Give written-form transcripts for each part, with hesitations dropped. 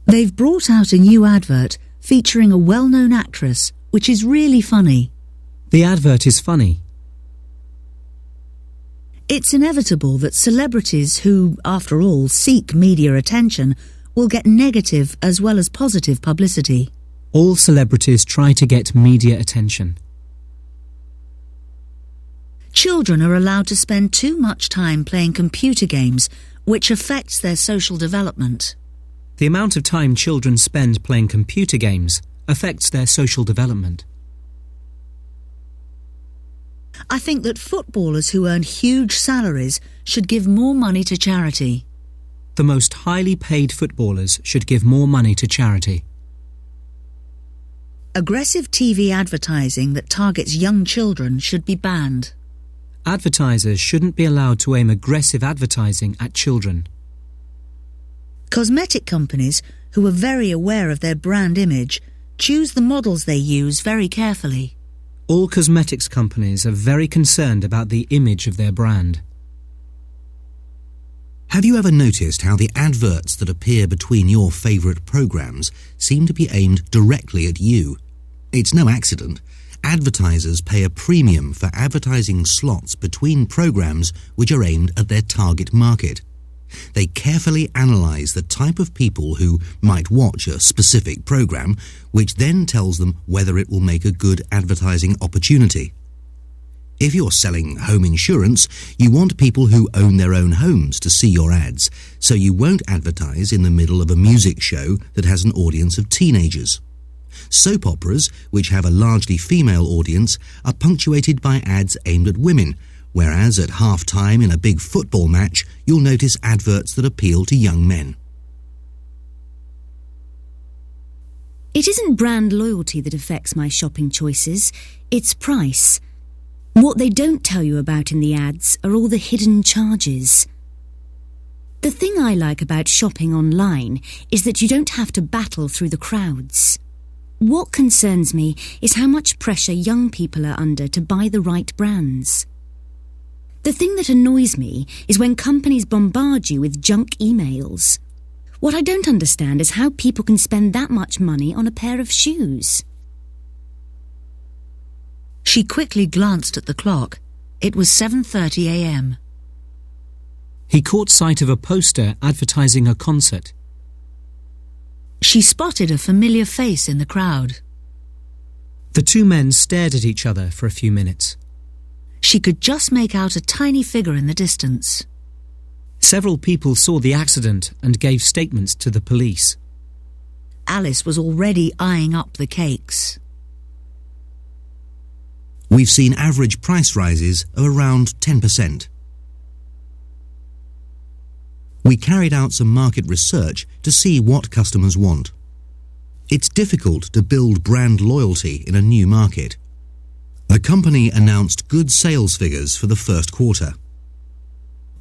They've brought out a new advert featuring a well-known actress, which is really funny. The advert is funny. It's inevitable that celebrities who, after all, seek media attention will get negative as well as positive publicity. All celebrities try to get media attention. Children are allowed to spend too much time playing computer games, which affects their social development. The amount of time children spend playing computer games affects their social development. I think that footballers who earn huge salaries should give more money to charity. The most highly paid footballers should give more money to charity. Aggressive TV advertising that targets young children should be banned. Advertisers shouldn't be allowed to aim aggressive advertising at children. Cosmetic companies, who are very aware of their brand image, choose the models they use very carefully. All cosmetics companies are very concerned about the image of their brand. Have you ever noticed how the adverts that appear between your favourite programmes seem to be aimed directly at you? It's no accident. Advertisers pay a premium for advertising slots between programmes which are aimed at their target market. They carefully analyse the type of people who might watch a specific programme, which then tells them whether it will make a good advertising opportunity. If you're selling home insurance, you want people who own their own homes to see your ads, so you won't advertise in the middle of a music show that has an audience of teenagers. Soap operas, which have a largely female audience, are punctuated by ads aimed at women, whereas at half-time in a big football match, you'll notice adverts that appeal to young men. It isn't brand loyalty that affects my shopping choices, it's price. What they don't tell you about in the ads are all the hidden charges. The thing I like about shopping online is that you don't have to battle through the crowds. What concerns me is how much pressure young people are under to buy the right brands. The thing that annoys me is when companies bombard you with junk emails. What I don't understand is how people can spend that much money on a pair of shoes. She quickly glanced at the clock. It was 7:30 a.m. He caught sight of a poster advertising a concert. She spotted a familiar face in the crowd. The two men stared at each other for a few minutes. She could just make out a tiny figure in the distance. Several people saw the accident and gave statements to the police. Alice was already eyeing up the cakes. We've seen average price rises of around 10%. We carried out some market research to see what customers want. It's difficult to build brand loyalty in a new market. A company announced good sales figures for the first quarter.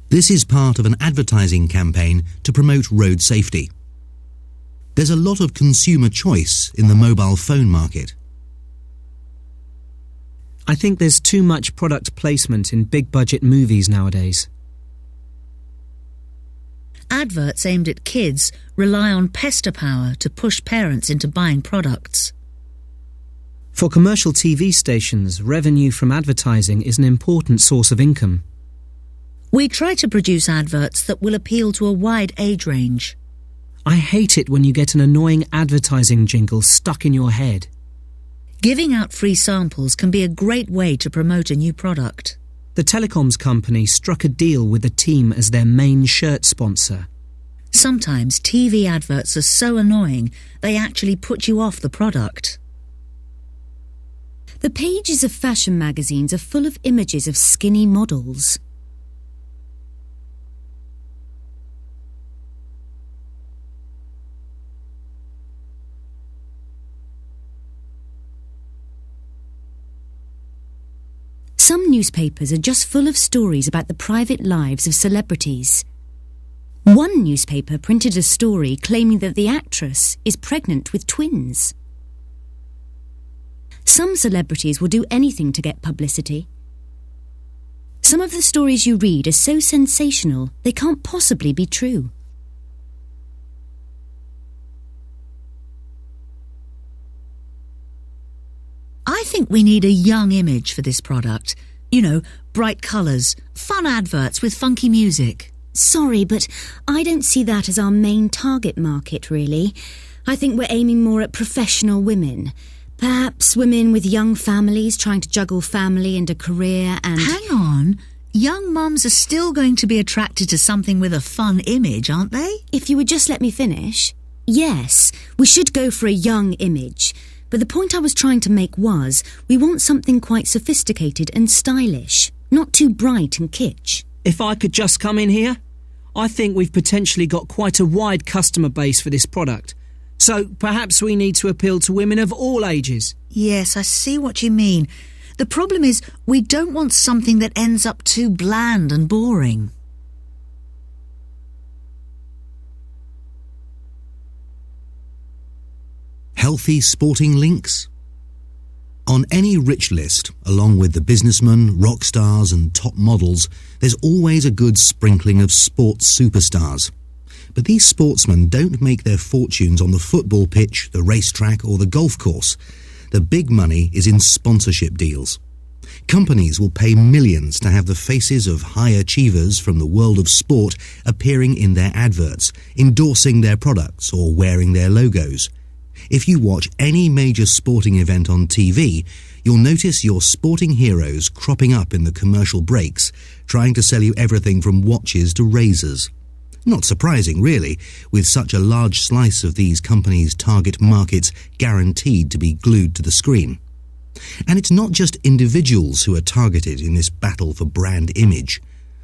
This is part of an advertising campaign to promote road safety. There's a lot of consumer choice in the mobile phone market. I think there's too much product placement in big-budget movies nowadays. Adverts aimed at kids rely on pester power to push parents into buying products. For commercial TV stations, revenue from advertising is an important source of income. We try to produce adverts that will appeal to a wide age range. I hate it when you get an annoying advertising jingle stuck in your head. Giving out free samples can be a great way to promote a new product. The telecoms company struck a deal with the team as their main shirt sponsor. Sometimes TV adverts are so annoying they actually put you off the product. The pages of fashion magazines are full of images of skinny models. Some newspapers are just full of stories about the private lives of celebrities. One newspaper printed a story claiming that the actress is pregnant with twins. Some celebrities will do anything to get publicity. Some of the stories you read are so sensational they can't possibly be true. think we need a young image for this product. You know, bright colours, fun adverts with funky music. Sorry, but I don't see that as our main target market, really. I think we're aiming more at professional women. Perhaps women with young families trying to juggle family and a career and... Hang on. Young mums are still going to be attracted to something with a fun image, aren't they? If you would just let me finish. Yes, we should go for a young image. But the point I was trying to make was, we want something quite sophisticated and stylish, not too bright and kitsch. If I could just come in here, I think we've potentially got quite a wide customer base for this product. So perhaps we need to appeal to women of all ages. Yes, I see what you mean. The problem is, we don't want something that ends up too bland and boring. Healthy sporting links? On any rich list, along with the businessmen, rock stars and top models, there's always a good sprinkling of sports superstars. But these sportsmen don't make their fortunes on the football pitch, the racetrack or the golf course. The big money is in sponsorship deals. Companies will pay millions to have the faces of high achievers from the world of sport appearing in their adverts, endorsing their products or wearing their logos. If you watch any major sporting event on TV, you'll notice your sporting heroes cropping up in the commercial breaks, trying to sell you everything from watches to razors. Not surprising, really, with such a large slice of these companies' target markets guaranteed to be glued to the screen. And it's not just individuals who are targeted in this battle for brand image.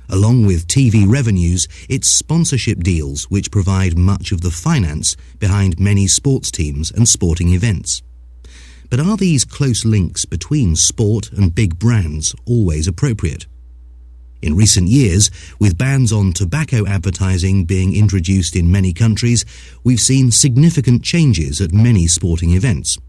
Along with TV revenues, it's sponsorship deals which provide much of the finance behind many sports teams and sporting events. But are these close links between sport and big brands always appropriate? In recent years, with bans on tobacco advertising being introduced in many countries, we've seen significant changes at many sporting events.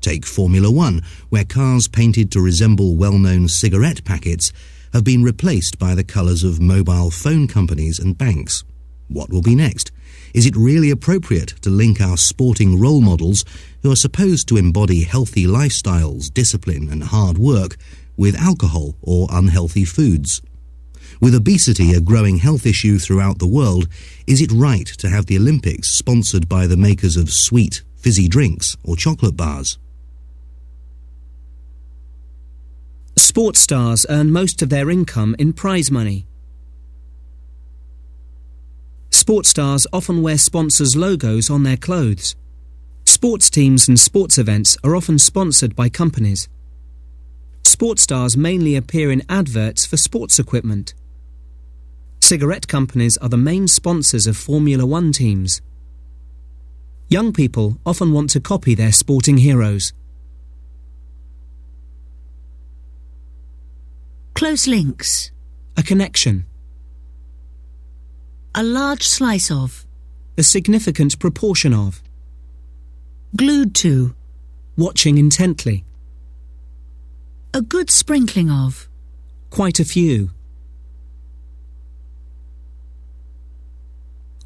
Take Formula One, where cars painted to resemble well-known cigarette packets have been replaced by the colours of mobile phone companies and banks. What will be next? Is it really appropriate to link our sporting role models, who are supposed to embody healthy lifestyles, discipline and hard work, with alcohol or unhealthy foods? With obesity a growing health issue throughout the world, is it right to have the Olympics sponsored by the makers of sweet, fizzy drinks or chocolate bars? Sports stars earn most of their income in prize money. Sports stars often wear sponsors' logos on their clothes. Sports teams and sports events are often sponsored by companies. Sports stars mainly appear in adverts for sports equipment. Cigarette companies are the main sponsors of Formula One teams. Young people often want to copy their sporting heroes. Close links. A connection. A large slice of. A significant proportion of. Glued to. Watching intently. A good sprinkling of. Quite a few.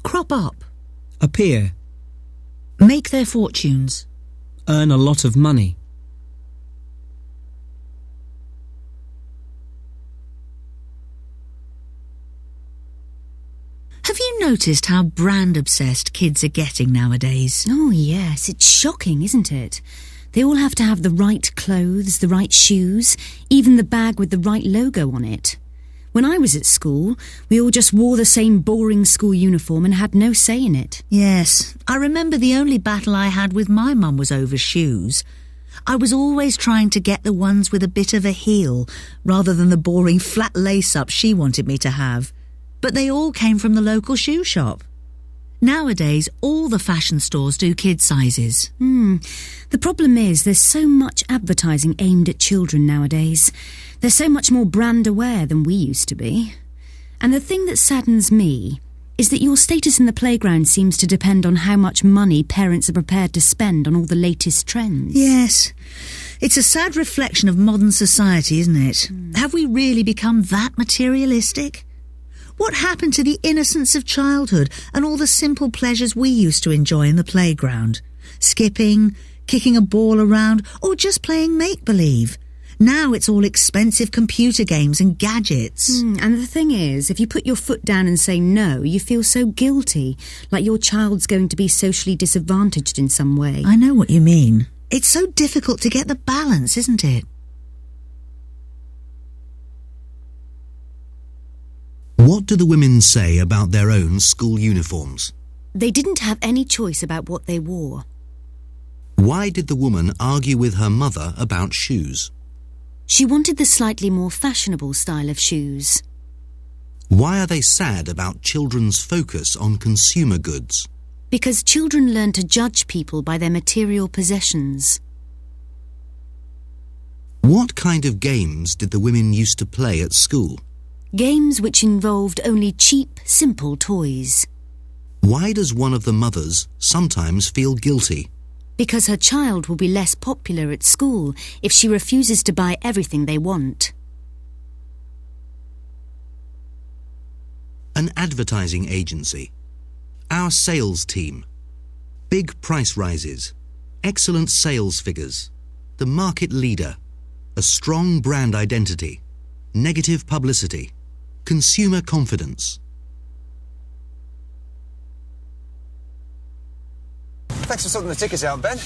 Crop up. Appear. Make their fortunes. Earn a lot of money. Have you noticed how brand-obsessed kids are getting nowadays? Oh, yes, it's shocking, isn't it? They all have to have the right clothes, the right shoes, even the bag with the right logo on it. When I was at school, we all just wore the same boring school uniform and had no say in it. Yes, I remember the only battle I had with my mum was over shoes. I was always trying to get the ones with a bit of a heel, rather than the boring flat lace-up she wanted me to have. But they all came from the local shoe shop. Nowadays, all the fashion stores do kid sizes. The problem is there's so much advertising aimed at children nowadays. They're so much more brand aware than we used to be. And the thing that saddens me is that your status in the playground seems to depend on how much money parents are prepared to spend on all the latest trends. Yes, it's a sad reflection of modern society, isn't it? Have we really become that materialistic? What happened to the innocence of childhood and all the simple pleasures we used to enjoy in the playground? Skipping, kicking a ball around, or just playing make-believe? Now it's all expensive computer games and gadgets. And the thing is, if you put your foot down and say no, you feel so guilty, like your child's going to be socially disadvantaged in some way. I know what you mean. It's so difficult to get the balance, isn't it? What do the women say about their own school uniforms? They didn't have any choice about what they wore. Why did the woman argue with her mother about shoes? She wanted the slightly more fashionable style of shoes. Why are they sad about children's focus on consumer goods? Because children learn to judge people by their material possessions. What kind of games did the women used to play at school? Games which involved only cheap, simple toys. Why does one of the mothers sometimes feel guilty? Because her child will be less popular at school if she refuses to buy everything they want. An advertising agency. Our sales team. Big price rises. Excellent sales figures. The market leader. A strong brand identity. Negative publicity. Consumer confidence. Thanks for sorting the tickets out, Ben.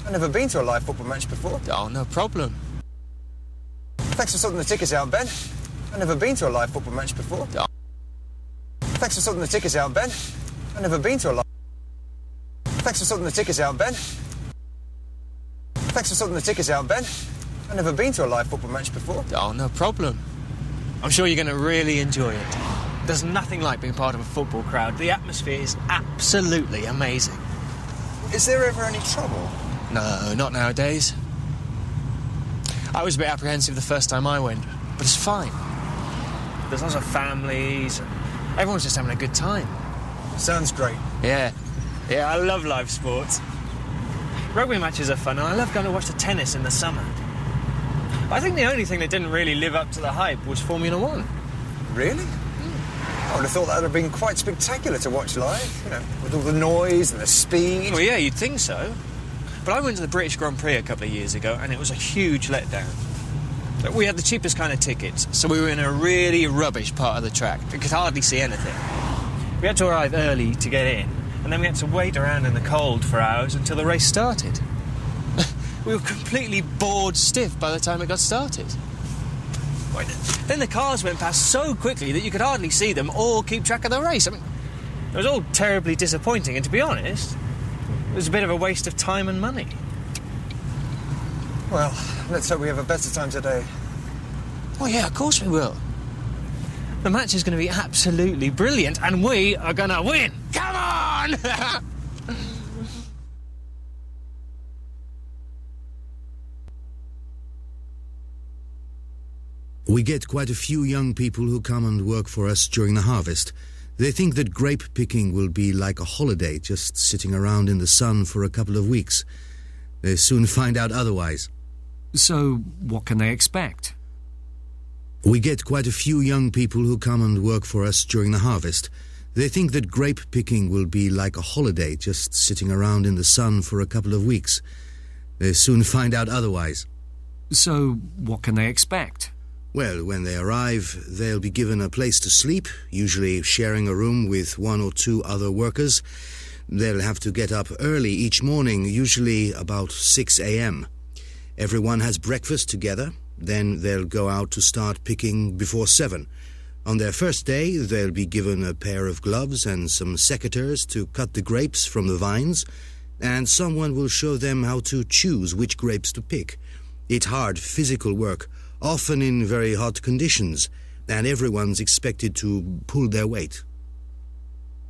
I've never been to a live football match before. Oh, no problem. Thanks for sorting the tickets out, Ben. I've never been to a live football match before. Oh. Thanks for sorting the tickets out, Ben. I've never been to a live... Thanks for sorting the tickets out, Ben. Thanks for sorting the tickets out, Ben. I've never been to a live football match before. Oh, no problem. I'm sure you're going to really enjoy it. There's nothing like being part of a football crowd. The atmosphere is absolutely amazing. Is there ever any trouble? No, not nowadays. I was a bit apprehensive the first time I went, but it's fine. There's lots of families, and everyone's just having a good time. Sounds great. Yeah, I love live sports. Rugby matches are fun, and I love going to watch the tennis in the summer. I think the only thing that didn't really live up to the hype was Formula One. Really? I would have thought that would have been quite spectacular to watch live, you know, with all the noise and the speed. Well, yeah, you'd think so. But I went to the British Grand Prix a couple of years ago, and it was a huge letdown. We had the cheapest kind of tickets, so we were in a really rubbish part of the track. We could hardly see anything. We had to arrive early to get in, and then we had to wait around in the cold for hours until the race started. We were completely bored stiff by the time it got started. Then the cars went past so quickly that you could hardly see them or keep track of the race. I mean, it was all terribly disappointing, and to be honest, it was a bit of a waste of time and money. Well, let's hope we have a better time today. Oh, yeah, of course we will. The match is going to be absolutely brilliant, and we are going to win. Come on! We get quite a few young people who come and work for us during the harvest. They think that grape picking will be like a holiday, just sitting around in the sun for a couple of weeks. They soon find out otherwise. So, what can they expect? We get quite a few young people who come and work for us during the harvest. They think that grape picking will be like a holiday, just sitting around in the sun for a couple of weeks. They soon find out otherwise. So, what can they expect? Well, when they arrive, they'll be given a place to sleep, usually sharing a room with one or two other workers. They'll have to get up early each morning, usually about 6 a.m. Everyone has breakfast together, then they'll go out to start picking before 7. On their first day, they'll be given a pair of gloves and some secateurs to cut the grapes from the vines, and someone will show them how to choose which grapes to pick. It's hard physical work, often in very hot conditions, and everyone's expected to pull their weight.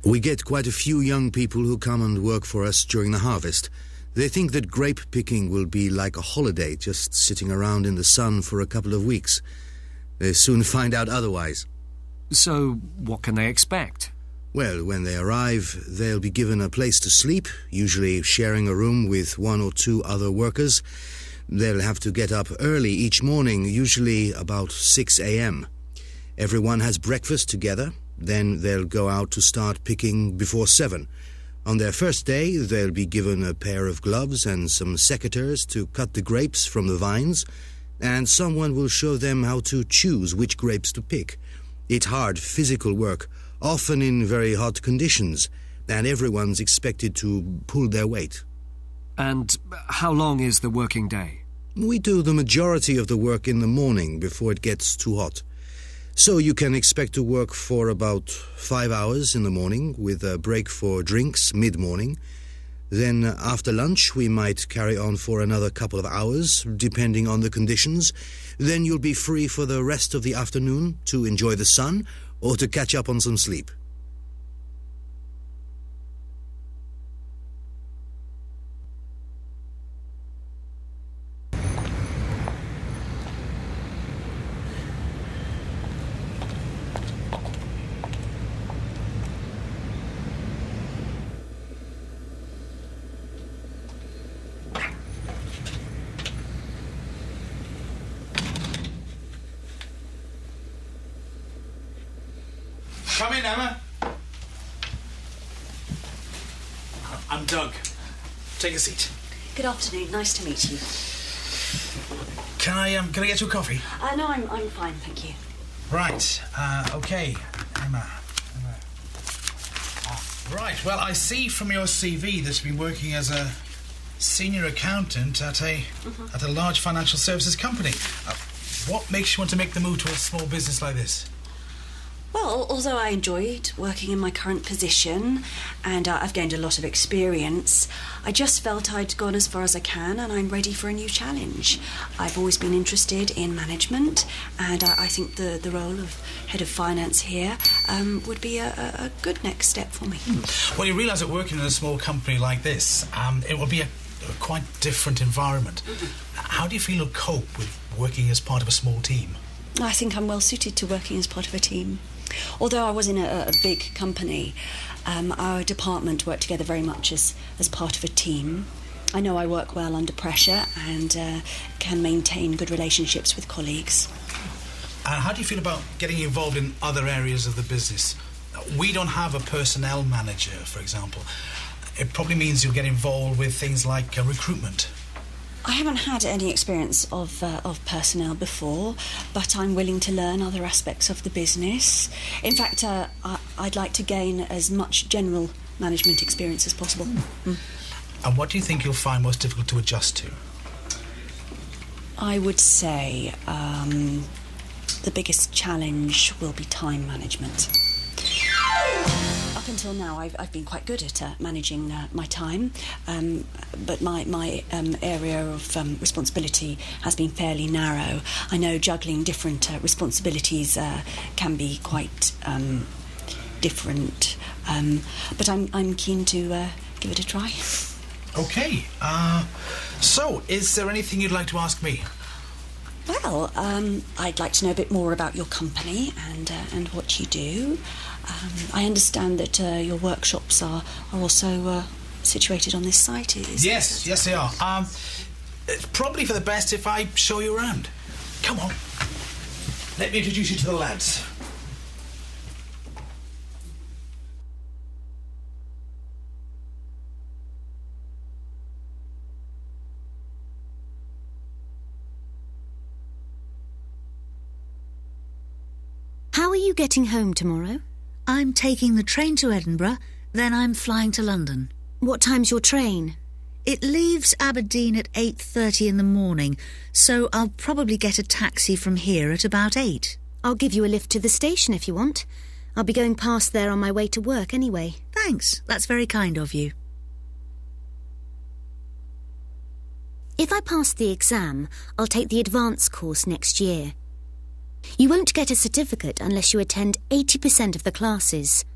We get quite a few young people who come and work for us during the harvest. They think that grape picking will be like a holiday, just sitting around in the sun for a couple of weeks. They soon find out otherwise. So, what can they expect? Well, when they arrive, they'll be given a place to sleep, usually sharing a room with one or two other workers. They'll have to get up early each morning, usually about 6 a.m. Everyone has breakfast together, then they'll go out to start picking before 7. On their first day, they'll be given a pair of gloves and some secateurs to cut the grapes from the vines, and someone will show them how to choose which grapes to pick. It's hard physical work, often in very hot conditions, and everyone's expected to pull their weight. And how long is the working day? We do the majority of the work in the morning before it gets too hot. So you can expect to work for about 5 hours in the morning, with a break for drinks mid-morning. Then after lunch we might carry on for another couple of hours, depending on the conditions. Then you'll be free for the rest of the afternoon to enjoy the sun or to catch up on some sleep. Come in, Emma. I'm Doug. Take a seat. Good afternoon. Nice to meet you. Can I get you a coffee? No, I'm fine, thank you. Right. Okay, Emma. Right. Well, I see from your CV that you've been working as a senior accountant at a large financial services company. What makes you want to make the move to a small business like this? Well, although I enjoyed working in my current position and I've gained a lot of experience, I just felt I'd gone as far as I can and I'm ready for a new challenge. I've always been interested in management and I think the role of head of finance here would be a good next step for me. Well, you realise that working in a small company like this, it will be a quite different environment. How do you feel you'll cope with working as part of a small team? I think I'm well suited to working as part of a team. Although I was in a big company, our department worked together very much as part of a team. I know I work well under pressure and can maintain good relationships with colleagues. How do you feel about getting involved in other areas of the business? We don't have a personnel manager, for example. It probably means you'll get involved with things like recruitment. I haven't had any experience of personnel before, but I'm willing to learn other aspects of the business. In fact, I'd like to gain as much general management experience as possible. And what do you think you'll find most difficult to adjust to? I would say the biggest challenge will be time management. Up until now, I've been quite good at managing my time, but my area of responsibility has been fairly narrow. I know juggling different responsibilities can be quite different, but I'm keen to give it a try. Okay. So, is there anything you'd like to ask me? Well, I'd like to know a bit more about your company and what you do. I understand that your workshops are also situated on this site. Yes, they are. It's probably for the best if I show you around. Come on. Let me introduce you to the lads. How are you getting home tomorrow? I'm taking the train to Edinburgh, then I'm flying to London. What time's your train? It leaves Aberdeen at 8:30 in the morning, so I'll probably get a taxi from here at about 8. I'll give you a lift to the station if you want. I'll be going past there on my way to work anyway. Thanks, that's very kind of you. If I pass the exam, I'll take the advanced course next year. You won't get a certificate unless you attend 80% of the classes.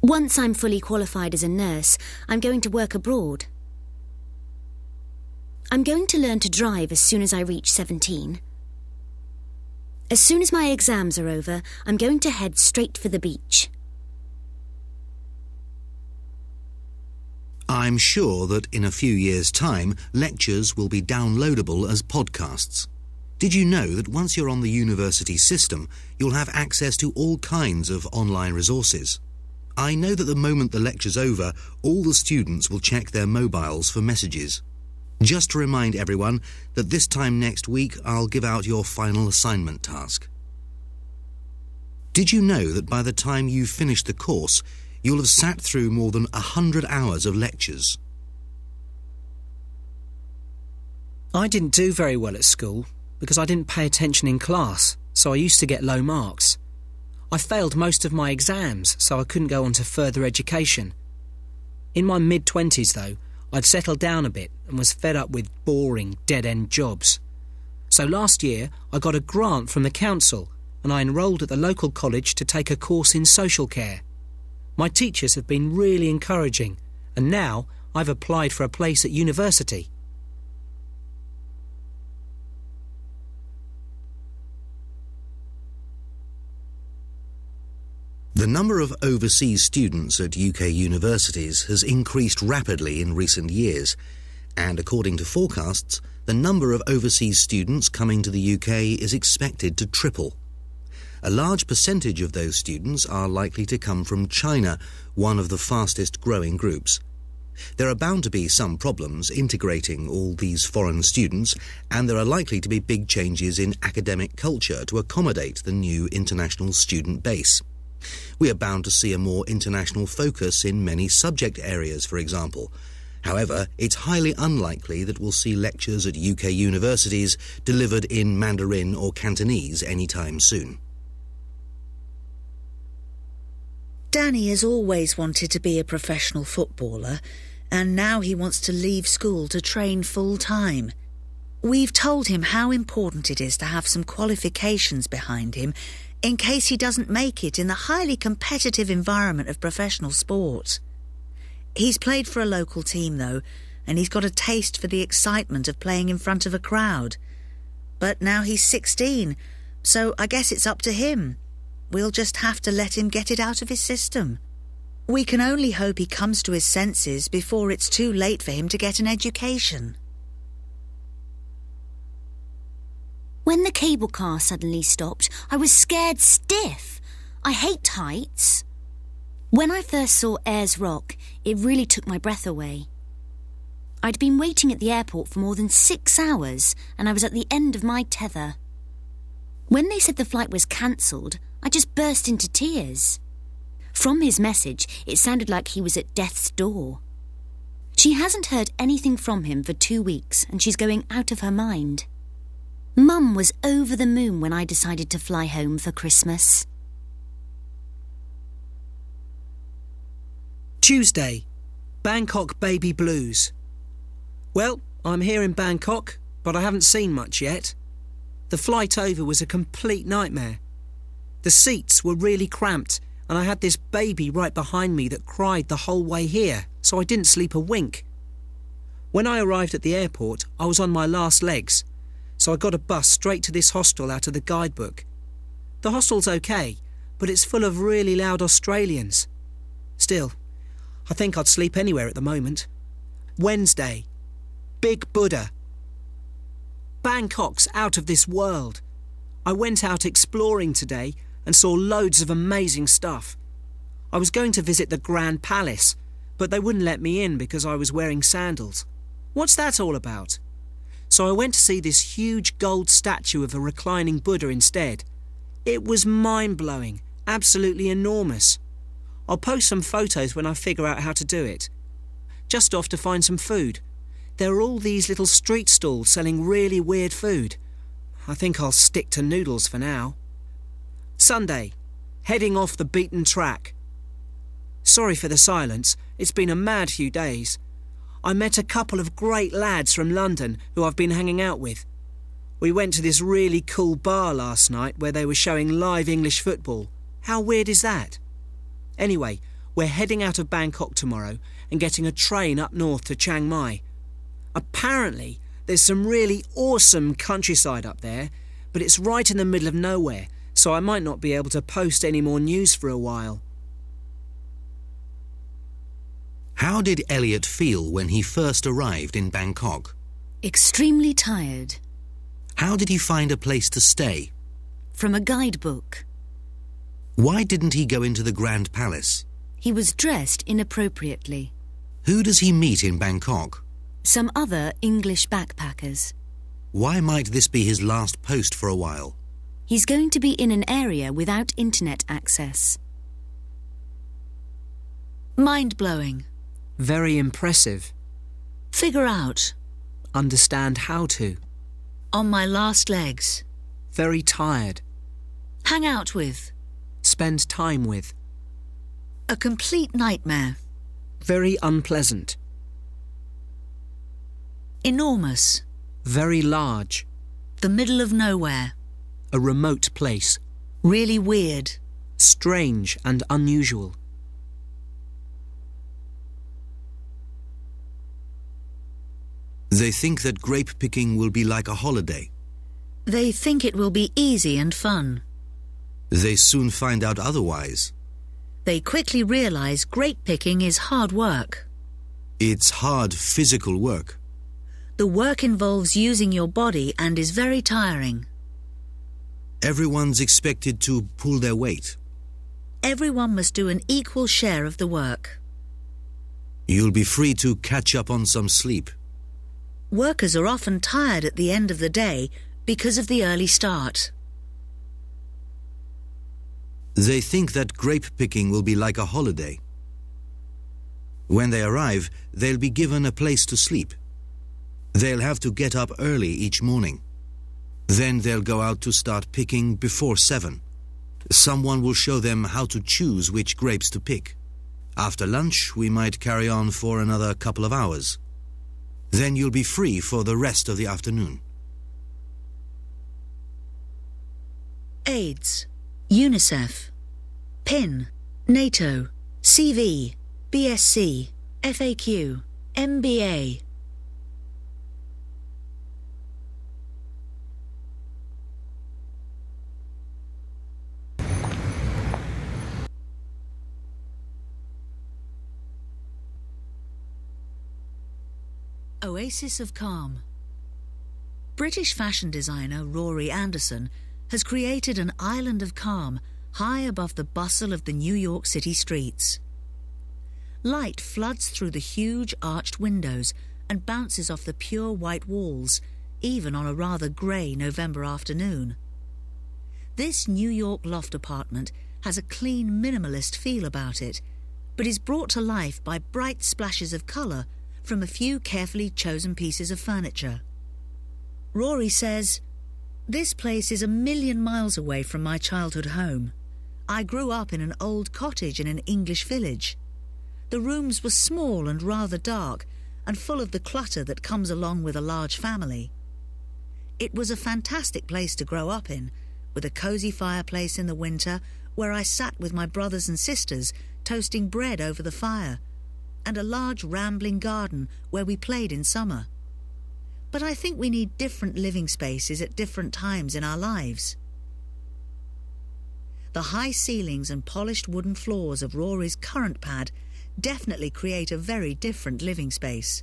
Once I'm fully qualified as a nurse, I'm going to work abroad. I'm going to learn to drive as soon as I reach 17. As soon as my exams are over, I'm going to head straight for the beach. I'm sure that in a few years' time, lectures will be downloadable as podcasts. Did you know that once you're on the university system, you'll have access to all kinds of online resources? I know that the moment the lecture's over, all the students will check their mobiles for messages. Just to remind everyone that this time next week I'll give out your final assignment task. Did you know that by the time you finish the course, you'll have sat through more than 100 hours of lectures? I didn't do very well at school because I didn't pay attention in class, so I used to get low marks. I failed most of my exams, so I couldn't go on to further education. In my mid-20s, though, I'd settled down a bit and was fed up with boring, dead-end jobs. So last year, I got a grant from the council and I enrolled at the local college to take a course in social care. My teachers have been really encouraging, and now I've applied for a place at university. The number of overseas students at UK universities has increased rapidly in recent years, and according to forecasts, the number of overseas students coming to the UK is expected to triple. A large percentage of those students are likely to come from China, one of the fastest growing groups. There are bound to be some problems integrating all these foreign students, and there are likely to be big changes in academic culture to accommodate the new international student base. We are bound to see a more international focus in many subject areas, for example. However, it's highly unlikely that we'll see lectures at UK universities delivered in Mandarin or Cantonese anytime soon. Danny has always wanted to be a professional footballer, and now he wants to leave school to train full-time. We've told him how important it is to have some qualifications behind him in case he doesn't make it in the highly competitive environment of professional sport. He's played for a local team, though, and he's got a taste for the excitement of playing in front of a crowd. But now he's 16, so I guess it's up to him. We'll just have to let him get it out of his system. We can only hope he comes to his senses before it's too late for him to get an education. When the cable car suddenly stopped, I was scared stiff. I hate heights. When I first saw Ayers Rock, it really took my breath away. I'd been waiting at the airport for more than 6 hours, and I was at the end of my tether. When they said the flight was cancelled, I just burst into tears. From his message, it sounded like he was at death's door. She hasn't heard anything from him for 2 weeks, and she's going out of her mind. Mum was over the moon when I decided to fly home for Christmas. Tuesday, Bangkok baby blues. Well, I'm here in Bangkok, but I haven't seen much yet. The flight over was a complete nightmare. The seats were really cramped, and I had this baby right behind me that cried the whole way here, so I didn't sleep a wink. When I arrived at the airport, I was on my last legs, so I got a bus straight to this hostel out of the guidebook. The hostel's okay, but it's full of really loud Australians. Still, I think I'd sleep anywhere at the moment. Wednesday, Big Buddha. Bangkok's out of this world. I went out exploring today and saw loads of amazing stuff. I was going to visit the Grand Palace, but they wouldn't let me in because I was wearing sandals. What's that all about? So I went to see this huge gold statue of a reclining Buddha instead. It was mind-blowing, absolutely enormous. I'll post some photos when I figure out how to do it. Just off to find some food. There are all these little street stalls selling really weird food. I think I'll stick to noodles for now. Sunday, heading off the beaten track. Sorry for the silence, it's been a mad few days. I met a couple of great lads from London who I've been hanging out with. We went to this really cool bar last night where they were showing live English football. How weird is that? Anyway, we're heading out of Bangkok tomorrow and getting a train up north to Chiang Mai. Apparently, there's some really awesome countryside up there, but it's right in the middle of nowhere, so I might not be able to post any more news for a while. How did Elliot feel when he first arrived in Bangkok? Extremely tired. How did he find a place to stay? From a guidebook. Why didn't he go into the Grand Palace? He was dressed inappropriately. Who does he meet in Bangkok? some other English backpackers. Why might this be his last post for a while? He's going to be in an area without internet access. Mind-blowing. Very impressive. Figure out. Understand how to. On my last legs. Very tired. Hang out with. Spend time with. A complete nightmare. Very unpleasant. Enormous. Very large. The middle of nowhere. A remote place. Really weird. Strange and unusual. They think that grape picking will be like a holiday. They think it will be easy and fun. They soon find out otherwise. They quickly realize grape picking is hard work. It's hard physical work. The work involves using your body and is very tiring. Everyone's expected to pull their weight. Everyone must do an equal share of the work. You'll be free to catch up on some sleep. Workers are often tired at the end of the day because of the early start. They think that grape picking will be like a holiday. When they arrive, they'll be given a place to sleep. They'll have to get up early each morning. Then they'll go out to start picking before 7. Someone will show them how to choose which grapes to pick. After lunch, we might carry on for another couple of hours. Then you'll be free for the rest of the afternoon. AIDS, UNICEF, PIN, NATO, CV, BSc, FAQ, MBA. Oasis of Calm. British fashion designer Rory Anderson has created an island of calm high above the bustle of the New York City streets. Light floods through the huge arched windows and bounces off the pure white walls, even on a rather grey November afternoon. This New York loft apartment has a clean, minimalist feel about it, but is brought to life by bright splashes of colour from a few carefully chosen pieces of furniture. Rory says, "This place is 1,000,000 miles away from my childhood home. I grew up in an old cottage in an English village. The rooms were small and rather dark, and full of the clutter that comes along with a large family. It was a fantastic place to grow up in, with a cosy fireplace in the winter where I sat with my brothers and sisters toasting bread over the fire, and a large rambling garden where we played in summer. But I think we need different living spaces at different times in our lives." The high ceilings and polished wooden floors of Rory's current pad definitely create a very different living space.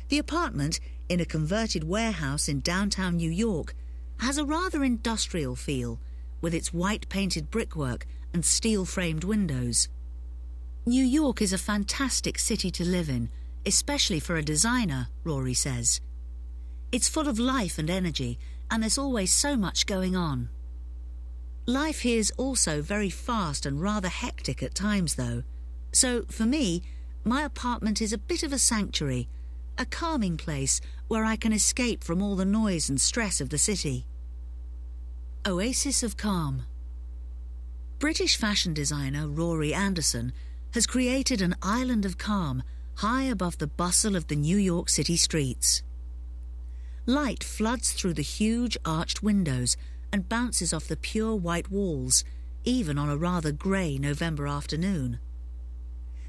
The apartment, in a converted warehouse in downtown New York, has a rather industrial feel, with its white-painted brickwork and steel-framed windows. New York is a fantastic city to live in, especially for a designer, Rory says. It's full of life and energy, and there's always so much going on. Life here's also very fast and rather hectic at times, though. So, for me, my apartment is a bit of a sanctuary, a calming place where I can escape from all the noise and stress of the city. Oasis of Calm. British fashion designer Rory Anderson has created an island of calm high above the bustle of the New York City streets. Light floods through the huge arched windows and bounces off the pure white walls, even on a rather grey November afternoon.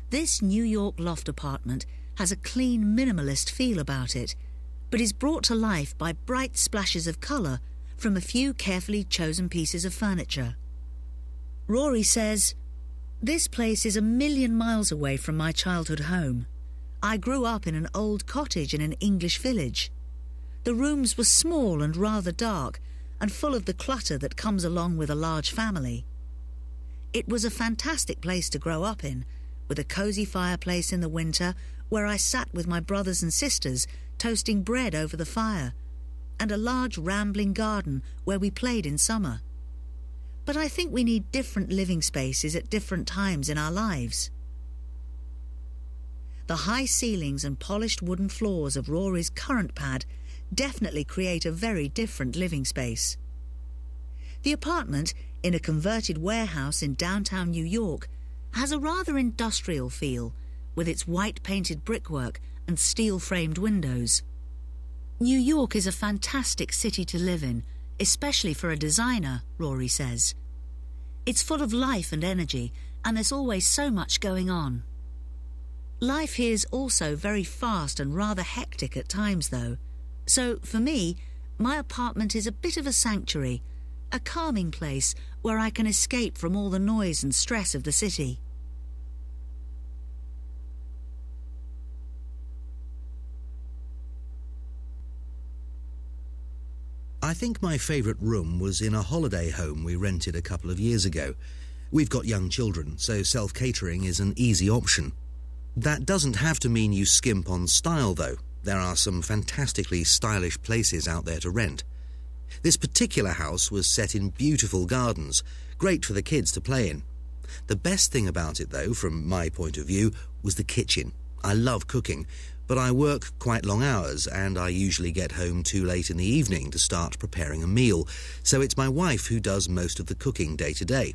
This New York loft apartment has a clean, minimalist feel about it, but is brought to life by bright splashes of colour from a few carefully chosen pieces of furniture. Rory says, "This place is 1,000,000 miles away from my childhood home. I grew up in an old cottage in an English village. The rooms were small and rather dark, and full of the clutter that comes along with a large family. It was a fantastic place to grow up in, with a cosy fireplace in the winter where I sat with my brothers and sisters toasting bread over the fire, and a large rambling garden where we played in summer. But I think we need different living spaces at different times in our lives. The high ceilings and polished wooden floors of Rory's current pad definitely create a very different living space. The apartment, in a converted warehouse in downtown New York, has a rather industrial feel, with its white-painted brickwork and steel-framed windows. New York is a fantastic city to live in, especially for a designer, Rory says. It's full of life and energy, and there's always so much going on. Life here's also very fast and rather hectic at times, though. So, for me, my apartment is a bit of a sanctuary, a calming place where I can escape from all the noise and stress of the city. I think my favourite room was in a holiday home we rented a couple of years ago. We've got young children, so self-catering is an easy option. That doesn't have to mean you skimp on style, though. There are some fantastically stylish places out there to rent. This particular house was set in beautiful gardens, great for the kids to play in. The best thing about it, though, from my point of view, was the kitchen. I love cooking, but I work quite long hours and I usually get home too late in the evening to start preparing a meal, so it's my wife who does most of the cooking day to day.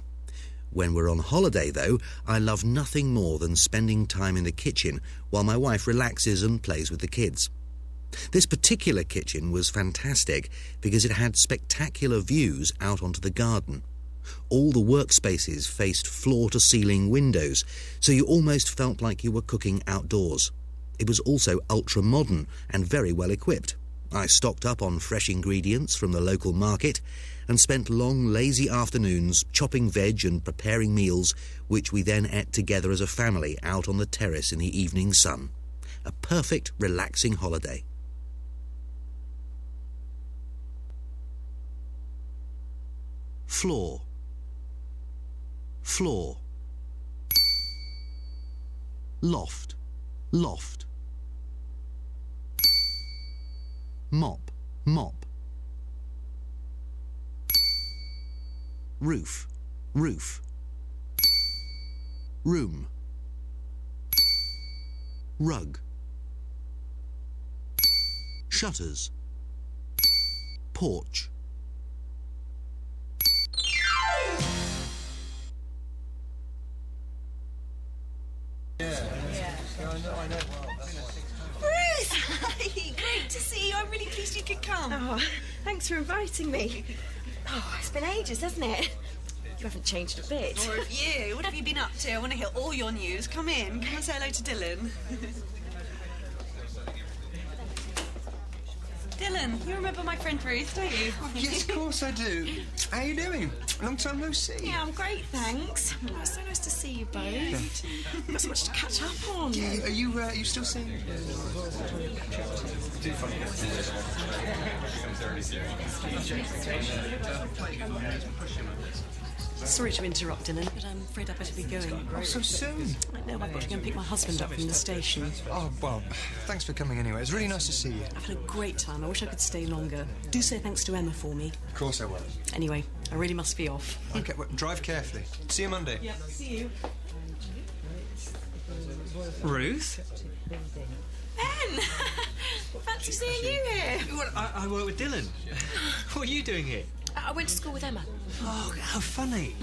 When we're on holiday, though, I love nothing more than spending time in the kitchen while my wife relaxes and plays with the kids. This particular kitchen was fantastic because it had spectacular views out onto the garden. All the workspaces faced floor-to-ceiling windows, so you almost felt like you were cooking outdoors. It was also ultra-modern and very well equipped. I stocked up on fresh ingredients from the local market and spent long, lazy afternoons chopping veg and preparing meals, which we then ate together as a family out on the terrace in the evening sun. A perfect, relaxing holiday. Floor. Floor. Loft. Loft. Mop. Mop. Roof. Roof. Room. Rug. Shutters. Porch. Ruth! Hey, great to see you. I'm really pleased you could come. Oh, thanks for inviting me. Oh, it's been ages, hasn't it? You haven't changed a bit. Or have you? What have you been up to? I want to hear all your news. Come in. Come and say hello to Dylan. Dylan, you remember my friend Ruth, don't you? Oh, yes, of course I do. How are you doing? Long time no see. Yeah, I'm great, thanks. Oh, it's so nice to see you both. Yeah. Got so much to catch up on. Yeah, are you still seeing? Sorry to interrupt, Dylan, but I'm afraid I'd better be going. Oh, so soon? I know, I've got to go and pick my husband up from the station. Oh, well, thanks for coming anyway. It's really nice to see you. I've had a great time. I wish I could stay longer. Do say thanks to Emma for me. Of course I will. Anyway, I really must be off. Okay, well, drive carefully. See you Monday. Yeah, see you. Ruth? Ben! Fancy seeing you here. Well, I work with Dylan. What are you doing here? I went to school with Emma. Oh, how funny.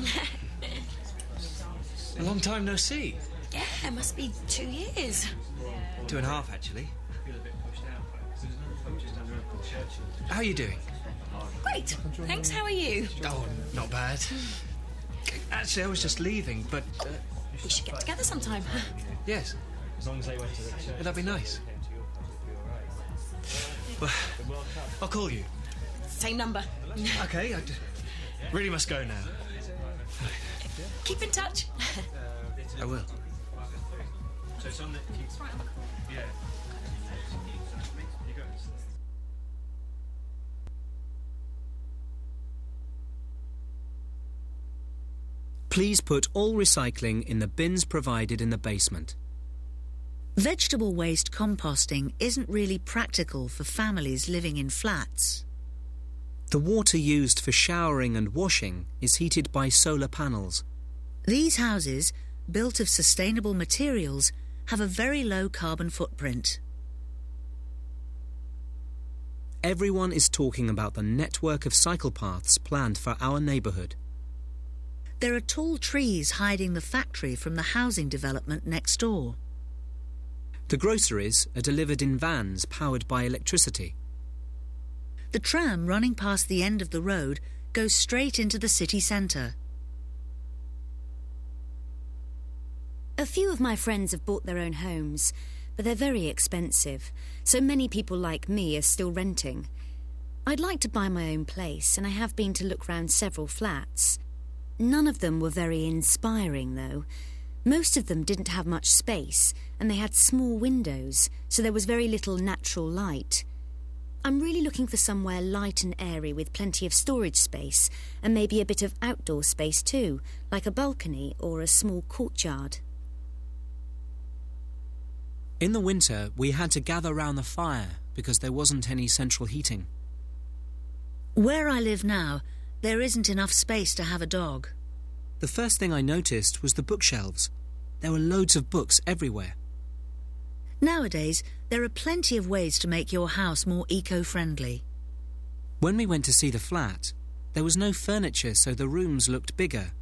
A long time no see. Yeah, it must be 2 years. 2.5, actually. How are you doing? Great. Thanks, how are you? Oh, not bad. Actually, I was just leaving, but... We should get together sometime. Yes. As long as they went to the church. That'd be nice. Well, I'll call you. Same number. Okay, I really must go now. Keep in touch. I will. Please put all recycling in the bins provided in the basement. Vegetable waste composting isn't really practical for families living in flats. The water used for showering and washing is heated by solar panels. These houses, built of sustainable materials, have a very low carbon footprint. Everyone is talking about the network of cycle paths planned for our neighbourhood. There are tall trees hiding the factory from the housing development next door. The groceries are delivered in vans powered by electricity. The tram running past the end of the road goes straight into the city centre. A few of my friends have bought their own homes, but they're very expensive, so many people like me are still renting. I'd like to buy my own place, and I have been to look round several flats. None of them were very inspiring, though. Most of them didn't have much space, and they had small windows, so there was very little natural light. I'm really looking for somewhere light and airy with plenty of storage space, and maybe a bit of outdoor space too, like a balcony or a small courtyard. In the winter, we had to gather round the fire because there wasn't any central heating. Where I live now, there isn't enough space to have a dog. The first thing I noticed was the bookshelves. There were loads of books everywhere. Nowadays, there are plenty of ways to make your house more eco-friendly. When we went to see the flat, there was no furniture, so the rooms looked bigger.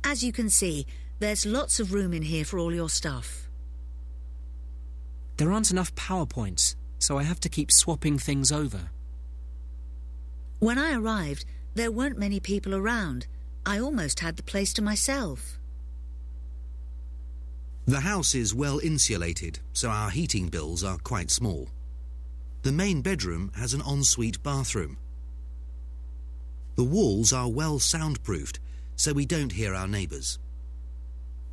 As you can see, there's lots of room in here for all your stuff. There aren't enough PowerPoints, so I have to keep swapping things over. When I arrived, there weren't many people around. I almost had the place to myself. The house is well insulated, so our heating bills are quite small. The main bedroom has an ensuite bathroom. The walls are well soundproofed, so we don't hear our neighbours.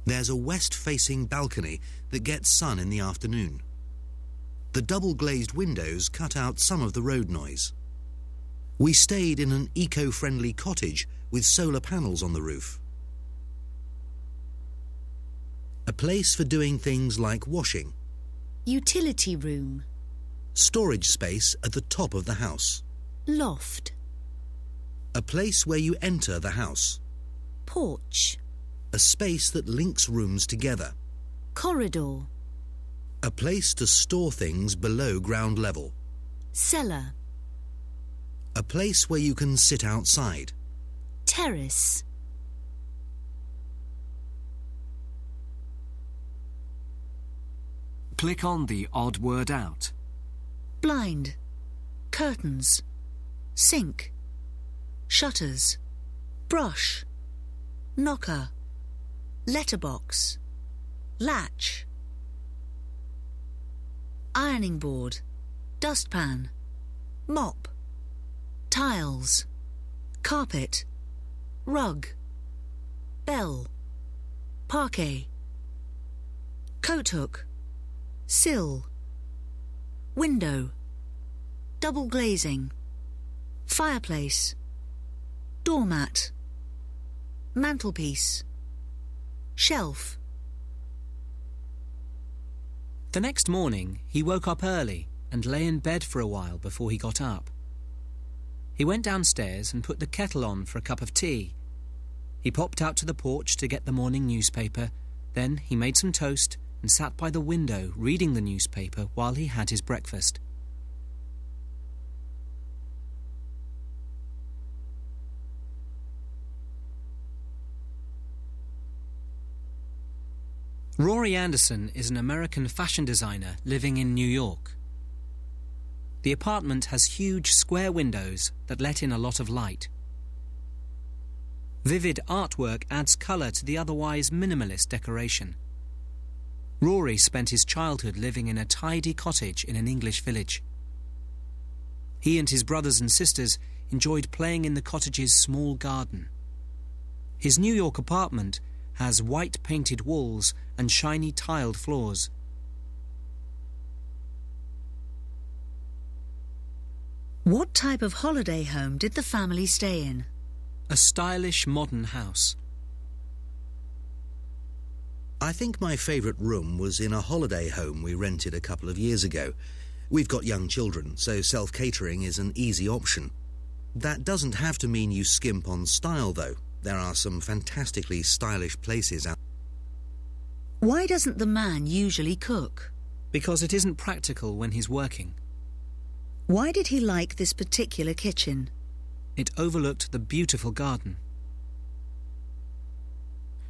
There's a west-facing balcony that gets sun in the afternoon. The double-glazed windows cut out some of the road noise. We stayed in an eco-friendly cottage with solar panels on the roof. A place for doing things like washing. Utility room. Storage space at the top of the house. Loft. A place where you enter the house. Porch. A space that links rooms together. Corridor. A place to store things below ground level. Cellar. A place where you can sit outside. Terrace. Click on the odd word out. Blind. Curtains. Sink. Shutters. Brush. Knocker. Letterbox. Latch. Ironing board. Dustpan. Mop. Tiles. Carpet. Rug. Bell. Parquet. Coat hook. Sill. Window. Double glazing. Fireplace. Doormat. Mantelpiece. Shelf. The next morning, he woke up early and lay in bed for a while before he got up. He went downstairs and put the kettle on for a cup of tea. He popped out to the porch to get the morning newspaper. Then he made some toast and sat by the window reading the newspaper while he had his breakfast. Rory Anderson is an American fashion designer living in New York. The apartment has huge square windows that let in a lot of light. Vivid artwork adds colour to the otherwise minimalist decoration. Rory spent his childhood living in a tidy cottage in an English village. He and his brothers and sisters enjoyed playing in the cottage's small garden. His New York apartment has white painted walls and shiny tiled floors. What type of holiday home did the family stay in? A stylish modern house. I think my favourite room was in a holiday home we rented a couple of years ago. We've got young children, so self-catering is an easy option. That doesn't have to mean you skimp on style, though. There are some fantastically stylish places out. Why doesn't the man usually cook? Because it isn't practical when he's working. Why did he like this particular kitchen? It overlooked the beautiful garden.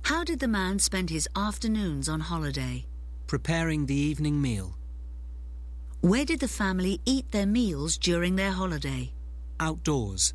How did the man spend his afternoons on holiday? Preparing the evening meal. Where did the family eat their meals during their holiday? Outdoors.